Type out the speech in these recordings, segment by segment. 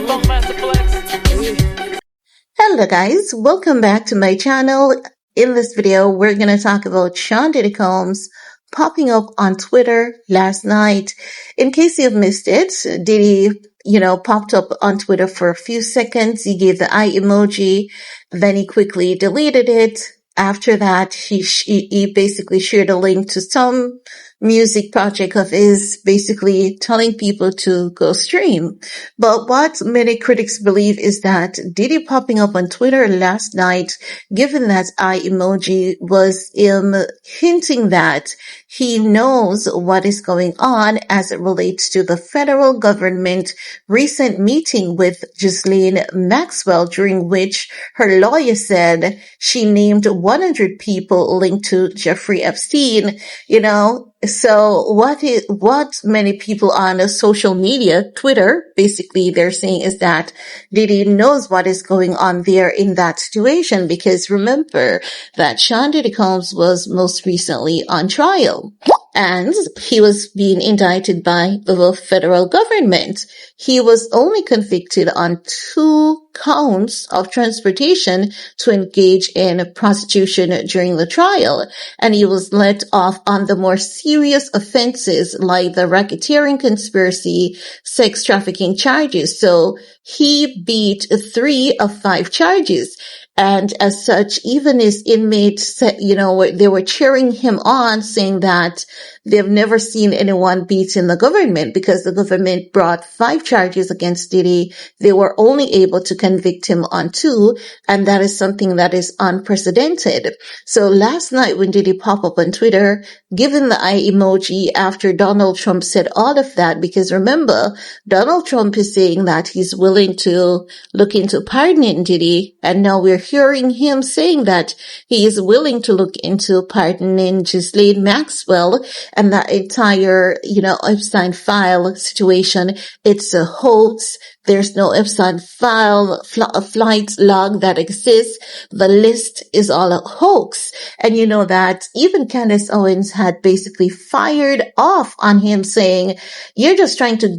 Hello guys, welcome back to my channel. In this video, we're going to talk about Diddy Combs popping up on Twitter last night. In case you've missed it, Diddy, popped up on Twitter for a few seconds. He gave the eye emoji, then he quickly deleted it. After that, he basically shared a link to some music project of his, basically telling people to go stream. But what many critics believe is that Diddy popping up on Twitter last night, given that eye emoji, was him hinting that he knows what is going on as it relates to the federal government recent meeting with Ghislaine Maxwell, during which her lawyer said she named 100 people linked to Jeffrey Epstein, So what many people on social media, Twitter, basically they're saying is that Diddy knows what is going on there in that situation, because remember that Diddy Combs was most recently on trial. And he was being indicted by the federal government. He was only convicted on 2 counts of transportation to engage in prostitution during the trial. And he was let off on the more serious offenses like the racketeering conspiracy, sex trafficking charges. So he beat 3 of 5 charges. And as such, even his inmates, they were cheering him on, saying that they've never seen anyone beaten the government, because the government brought 5 charges against Diddy. They were only able to convict him on 2, and that is something that is unprecedented. So last night when Diddy popped up on Twitter, given the eye emoji after Donald Trump said all of that, because remember, Donald Trump is saying that he's willing to look into pardoning Diddy, and now we're hearing him saying that he is willing to look into pardoning Ghislaine Maxwell, and that entire, Epstein file situation. It's a hoax. There's no Epstein file, flight log that exists. The list is all a hoax. And you know that even Candace Owens had basically fired off on him, saying, you're just trying to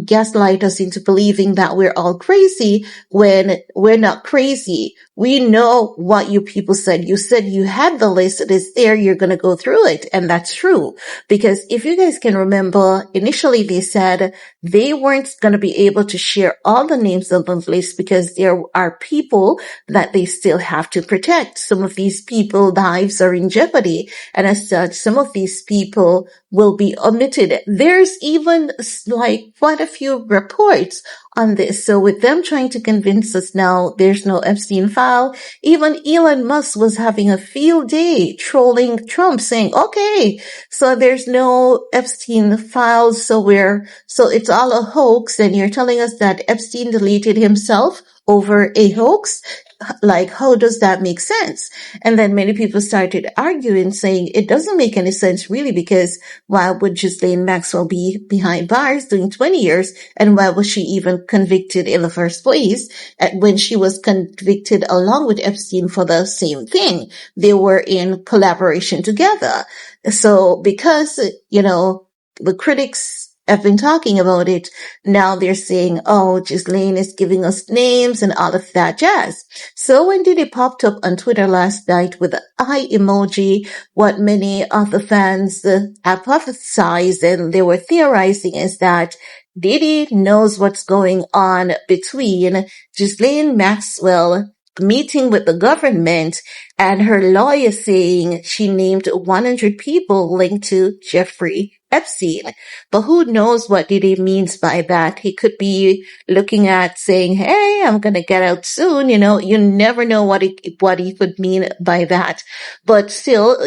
gaslight us into believing that we're all crazy when we're not crazy. We know what you people said. You said you had the list. It is there. You're going to go through it. And that's true. Because if you guys can remember, initially they said they weren't going to be able to share all the names on the list because there are people that they still have to protect. Some of these people's lives are in jeopardy. And as such, some of these people will be omitted. There's even quite a few reports on this. So with them trying to convince us now there's no Epstein file, even Elon Musk was having a field day trolling Trump, saying, okay, so there's no Epstein file, so it's all a hoax, and you're telling us that Epstein deleted himself over a hoax? How does that make sense? And then many people started arguing, saying it doesn't make any sense really, because why would Ghislaine Maxwell be behind bars doing 20 years? And why was she even convicted in the first place when she was convicted along with Epstein for the same thing? They were in collaboration together. So because, the critics have been talking about it, now they're saying, oh, Ghislaine is giving us names and all of that jazz. So when Diddy popped up on Twitter last night with the eye emoji, what many of the fans hypothesized and they were theorizing is that Diddy knows what's going on between Ghislaine Maxwell meeting with the government and her lawyer saying she named 100 people linked to Jeffrey Epstein. But who knows what Diddy means by that? He could be looking at saying, hey, I'm going to get out soon. You never know what he could mean by that. But still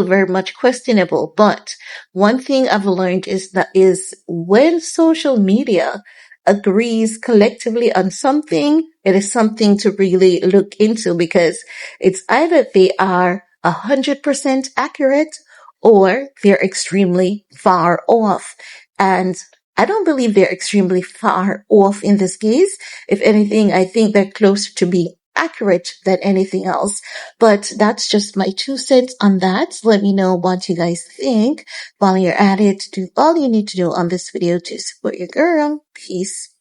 very much questionable. But one thing I've learned is when social media agrees collectively on something, it is something to really look into, because it's either they are 100% accurate or they're extremely far off. And I don't believe they're extremely far off in this case. If anything, I think they're closer to being accurate than anything else. But that's just my 2 cents on that. Let me know what you guys think. While you're at it, do all you need to do on this video to support your girl. Peace.